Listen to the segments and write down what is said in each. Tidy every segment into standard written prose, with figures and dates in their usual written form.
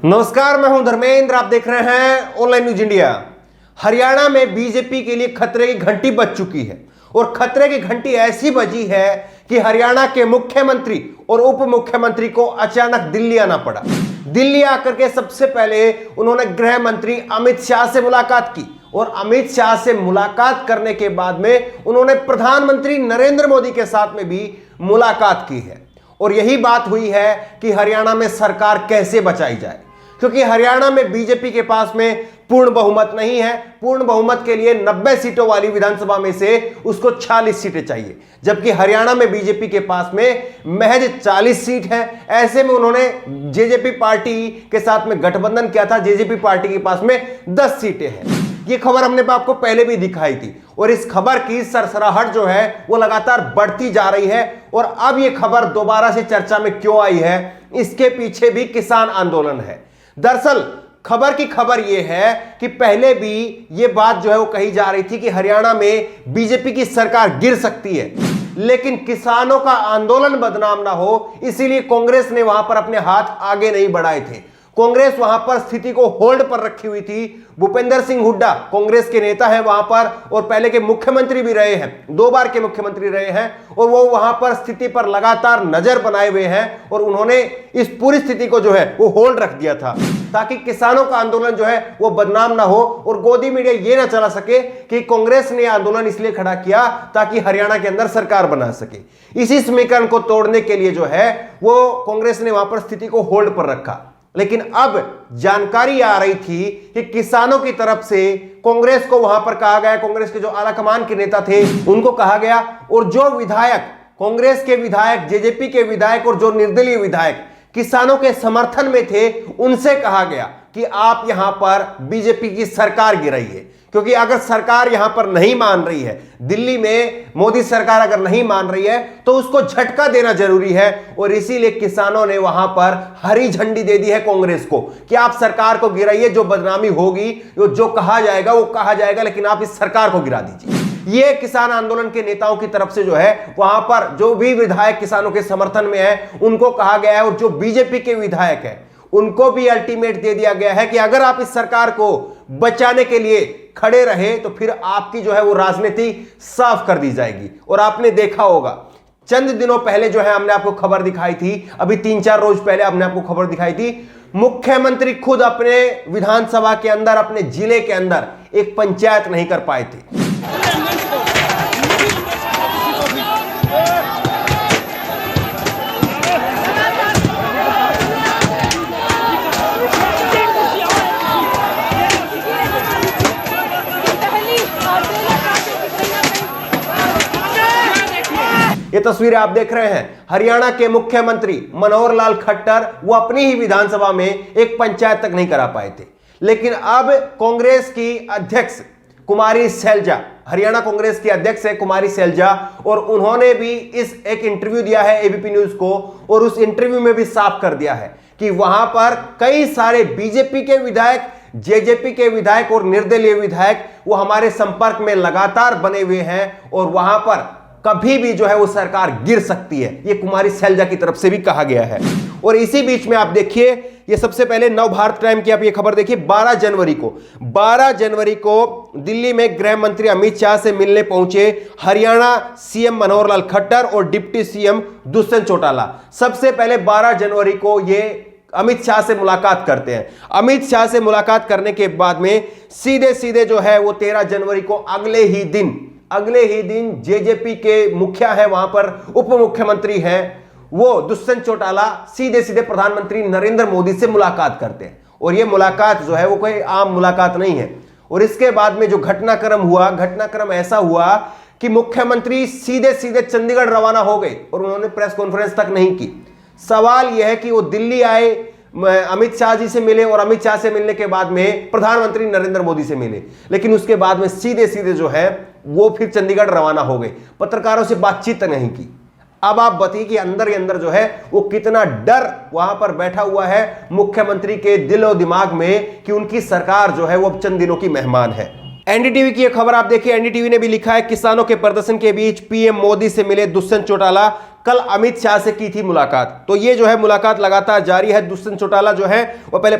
नमस्कार, मैं हूं धर्मेंद्र। आप देख रहे हैं ऑनलाइन न्यूज इंडिया। हरियाणा में बीजेपी के लिए खतरे की घंटी बज चुकी है और खतरे की घंटी ऐसी बजी है कि हरियाणा के मुख्यमंत्री और उप मुख्यमंत्री को अचानक दिल्ली आना पड़ा। दिल्ली आकर के सबसे पहले उन्होंने गृह मंत्री अमित शाह से मुलाकात की और अमित शाह से मुलाकात करने के बाद में उन्होंने प्रधानमंत्री नरेंद्र मोदी के साथ में भी मुलाकात की है। और यही बात हुई है कि हरियाणा में सरकार कैसे बचाई जाए, क्योंकि हरियाणा में बीजेपी के पास में पूर्ण बहुमत नहीं है। पूर्ण बहुमत के लिए 90 सीटों वाली विधानसभा में से उसको 46 सीटें चाहिए, जबकि हरियाणा में बीजेपी के पास में महज 40 सीट है। ऐसे में उन्होंने जेजेपी पार्टी के साथ में गठबंधन किया था। जेजेपी पार्टी के पास में 10 सीटें हैं। ये खबर हमने आपको पहले भी दिखाई थी और इस खबर की सरसराहट जो है वो लगातार बढ़ती जा रही है। और अब ये खबर दोबारा से चर्चा में क्यों आई है, इसके पीछे भी किसान आंदोलन है। दरअसल खबर की खबर यह है कि पहले भी यह बात जो है वो कही जा रही थी कि हरियाणा में बीजेपी की सरकार गिर सकती है, लेकिन किसानों का आंदोलन बदनाम ना हो इसीलिए कांग्रेस ने वहां पर अपने हाथ आगे नहीं बढ़ाए थे। कांग्रेस वहां पर स्थिति को होल्ड पर रखी हुई थी। भूपेंद्र सिंह हुड्डा कांग्रेस के नेता हैं वहां पर और पहले के मुख्यमंत्री भी रहे हैं, 2 बार के मुख्यमंत्री रहे हैं और वो वहां पर स्थिति पर लगातार नजर बनाए हुए हैं और उन्होंने इस पूरी स्थिति को जो है वो होल्ड रख दिया था ताकि किसानों का आंदोलन जो है वो बदनाम ना हो और गोदी मीडिया ये ना चला सके कि कांग्रेस ने आंदोलन इसलिए खड़ा किया ताकि हरियाणा के अंदर सरकार बना सके। इसी समीकरण को तोड़ने के लिए जो है वो कांग्रेस ने वहां पर स्थिति को होल्ड पर रखा। लेकिन अब जानकारी आ रही थी कि किसानों की तरफ से कांग्रेस को वहां पर कहा गया, कांग्रेस के जो आलाकमान के नेता थे उनको कहा गया और जो विधायक कांग्रेस के विधायक, जेजेपी के विधायक और जो निर्दलीय विधायक किसानों के समर्थन में थे उनसे कहा गया कि आप यहां पर बीजेपी की सरकार गिराइए, क्योंकि अगर सरकार यहां पर नहीं मान रही है, दिल्ली में मोदी सरकार अगर नहीं मान रही है तो उसको झटका देना जरूरी है। और इसीलिए किसानों ने वहां पर हरी झंडी दे दी है कांग्रेस को कि आप सरकार को गिराइए, जो बदनामी होगी, जो कहा जाएगा वो कहा जाएगा, लेकिन आप इस सरकार को गिरा दीजिए। ये किसान आंदोलन के नेताओं की तरफ से जो है वहां पर जो भी विधायक किसानों के समर्थन में है उनको कहा गया है और जो बीजेपी के विधायक है उनको भी अल्टीमेट दे दिया गया है कि अगर आप इस सरकार को बचाने के लिए खड़े रहे तो फिर आपकी जो है वो राजनीति साफ कर दी जाएगी। और आपने देखा होगा चंद दिनों पहले जो है हमने आपको खबर दिखाई थी, अभी 3-4 रोज पहले हमने आपको खबर दिखाई थी, मुख्यमंत्री खुद अपने विधानसभा के अंदर, अपने जिले के अंदर एक पंचायत नहीं कर पाए थे। ये तस्वीरें आप देख रहे हैं, हरियाणा के मुख्यमंत्री मनोहर लाल खट्टर वो अपनी ही विधानसभा में एक पंचायत तक नहीं करा पाए थे। लेकिन अब कांग्रेस की अध्यक्ष कुमारी सैलजा, हरियाणा कांग्रेस की अध्यक्ष है कुमारी सैलजा, और उन्होंने भी इस एक इंटरव्यू दिया है एबीपी न्यूज को और उस इंटरव्यू में भी साफ कर दिया है कि वहां पर कई सारे बीजेपी के विधायक, जेजेपी के विधायक और निर्दलीय विधायक वो हमारे संपर्क में लगातार बने हुए हैं और वहां पर कभी भी जो है वो सरकार गिर सकती है, ये कुमारी सैलजा की तरफ से भी कहा गया है। और इसी बीच में आप देखिए, ये सबसे पहले नव भारत टाइम की आप ये खबर देखिए, 12 जनवरी को दिल्ली में गृह मंत्री अमित शाह से मिलने पहुंचे हरियाणा सीएम मनोहर लाल खट्टर और डिप्टी सीएम दुष्यंत चौटाला। सबसे पहले 12 जनवरी को ये अमित शाह से मुलाकात करते हैं। अमित शाह से मुलाकात करने के बाद में सीधे जो है वो 13 जनवरी को अगले ही दिन जेजेपी के मुखिया है, वहां पर उप मुख्यमंत्री हैं वो दुष्यंत चौटाला सीधे प्रधानमंत्री नरेंद्र मोदी से मुलाकात करते हैं। और ये मुलाकात जो है वो कोई आम मुलाकात नहीं है। और इसके बाद में जो घटनाक्रम ऐसा हुआ कि मुख्यमंत्री सीधे चंडीगढ़ रवाना हो गए और उन्होंने प्रेस कॉन्फ्रेंस तक नहीं की। सवाल यह है कि वो दिल्ली आए, अमित शाह जी से मिले और अमित शाह से मिलने के बाद में प्रधानमंत्री नरेंद्र मोदी से मिले, लेकिन उसके बाद में सीधे जो है वो फिर चंडीगढ़ रवाना हो गए, पत्रकारों से बातचीत नहीं की। अब आप बताइए कि अंदर ही अंदर जो है वो कितना डर वहां पर बैठा हुआ है मुख्यमंत्री के दिलो दिमाग में कि उनकी सरकार जो है वो अब चंद दिनों की मेहमान है। एनडीटीवी की यह खबर आप देखिए, एनडीटीवी ने भी लिखा है, किसानों के प्रदर्शन के बीच पीएम मोदी से मिले दुष्यंत चौटाला, कल अमित शाह से की थी मुलाकात। तो ये जो है मुलाकात लगातार जारी है। दुष्यंत चौटाला जो है वो पहले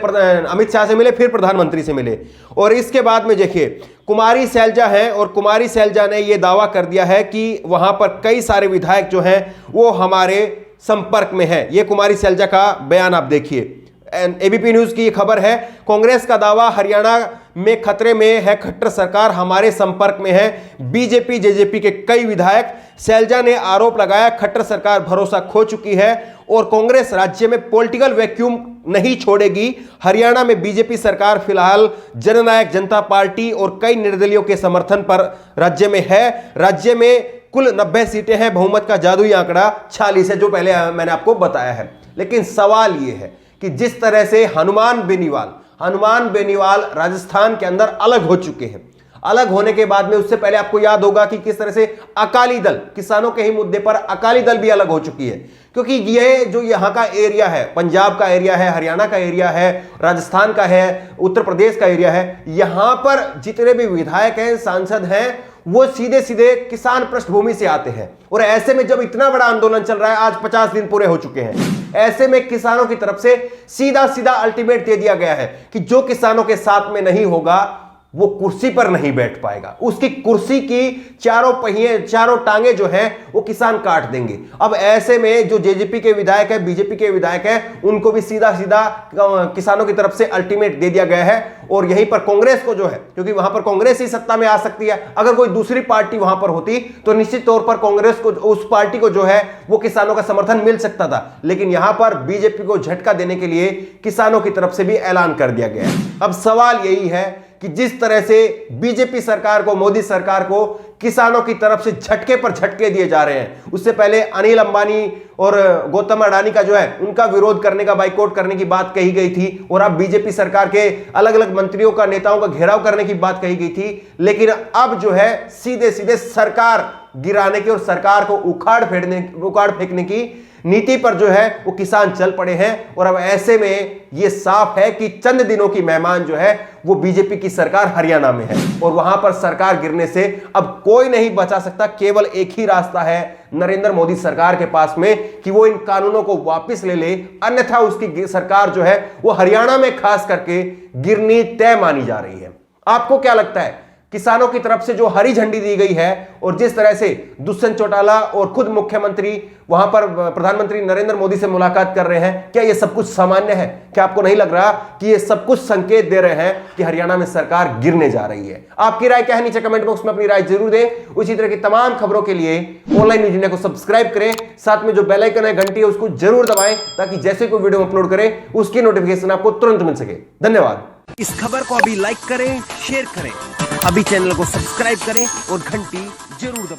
अमित शाह से मिले, फिर प्रधानमंत्री से मिले, और इसके बाद में देखिए कुमारी सैलजा है, और कुमारी सैलजा ने यह दावा कर दिया है कि वहां पर कई सारे विधायक जो हैं वो हमारे संपर्क में है। ये कुमारी सैलजा का बयान आप देखिए, एबीपी न्यूज की खबर है। कांग्रेस का दावा, हरियाणा में खतरे में है खट्टर सरकार, हमारे संपर्क में है बीजेपी जेजेपी के कई विधायक। सैलजा ने आरोप लगाया खट्टर सरकार भरोसा खो चुकी है और कांग्रेस राज्य में पॉलिटिकल वैक्यूम नहीं छोड़ेगी। हरियाणा में बीजेपी सरकार फिलहाल जननायक जनता पार्टी और कई निर्दलियों के समर्थन पर राज्य में है। राज्य में कुल 90 सीटें हैं, बहुमत का जादुई आंकड़ा 46 है, जो पहले मैंने आपको बताया है। लेकिन सवाल यह है कि जिस तरह से हनुमान बेनीवाल राजस्थान के अंदर अलग हो चुके हैं, अलग होने के बाद में उससे पहले आपको याद होगा कि किस तरह से अकाली दल, किसानों के ही मुद्दे पर अकाली दल भी अलग हो चुकी है। क्योंकि ये जो यहाँ का एरिया है, पंजाब का एरिया है, हरियाणा का एरिया है, राजस्थान का है, उत्तर प्रदेश का एरिया है, यहां पर जितने भी विधायक हैं, सांसद हैं, वो सीधे सीधे किसान पृष्ठभूमि से आते हैं। और ऐसे में जब इतना बड़ा आंदोलन चल रहा है, आज 50 दिन पूरे हो चुके हैं, ऐसे में किसानों की तरफ से सीधा सीधा अल्टीमेट दे दिया गया है कि जो किसानों के साथ में नहीं होगा वो कुर्सी पर नहीं बैठ पाएगा। उसकी कुर्सी की चारों पहिए, चारों टांगे जो हैं वो किसान काट देंगे। अब ऐसे में जो जेजेपी के विधायक है, बीजेपी के विधायक है, उनको भी सीधा सीधा किसानों की तरफ से अल्टीमेट दे दिया गया है। और यहीं पर कांग्रेस को जो है, क्योंकि वहां पर कांग्रेस ही सत्ता में आ सकती है, अगर कोई दूसरी पार्टी वहां पर होती तो निश्चित तौर पर कांग्रेस को, उस पार्टी को जो है वो किसानों का समर्थन मिल सकता था। लेकिन यहां पर बीजेपी को झटका देने के लिए किसानों की तरफ से भी ऐलान कर दिया गया है। अब सवाल यही है कि जिस तरह से बीजेपी सरकार को, मोदी सरकार को किसानों की तरफ से झटके पर झटके दिए जा रहे हैं। उससे पहले अनिल अंबानी और गौतम अडानी का जो है उनका विरोध करने का, बाइकआउट करने की बात कही गई थी, और अब बीजेपी सरकार के अलग अलग मंत्रियों का, नेताओं का घेराव करने की बात कही गई थी। लेकिन अब जो है सीधे सीधे सरकार गिराने की और सरकार को उखाड़ फेंकने की नीति पर जो है वो किसान चल पड़े हैं। और अब ऐसे में ये साफ है कि चंद दिनों की मेहमान जो है वो बीजेपी की सरकार हरियाणा में है, और वहां पर सरकार गिरने से अब कोई नहीं बचा सकता। केवल एक ही रास्ता है नरेंद्र मोदी सरकार के पास में कि वो इन कानूनों को वापस ले ले, अन्यथा उसकी सरकार जो है वो हरियाणा में खास करके गिरनी तय मानी जा रही है। आपको क्या लगता है? किसानों की तरफ से जो हरी झंडी दी गई है और जिस तरह से दुष्यंत चौटाला और खुद मुख्यमंत्री वहां पर प्रधानमंत्री नरेंद्र मोदी से मुलाकात कर रहे हैं, क्या यह सब कुछ सामान्य है? क्या आपको नहीं लग रहा कि यह सब कुछ संकेत दे रहे हैं कि हरियाणा में सरकार गिरने जा रही है? आपकी राय क्या है? नीचे कमेंट बॉक्स में अपनी राय जरूर दें। उसी तरह की तमाम खबरों के लिए ऑनलाइन न्यूज इंडिया को सब्सक्राइब करें, साथ में जो बेल आइकन है, घंटी है, उसको जरूर दबाएं ताकि जैसे कोई वीडियो अपलोड करें उसकी नोटिफिकेशन आपको तुरंत मिल सके। धन्यवाद। इस खबर को अभी लाइक करें, शेयर करें, अभी चैनल को सब्सक्राइब करें और घंटी जरूर दबाएं।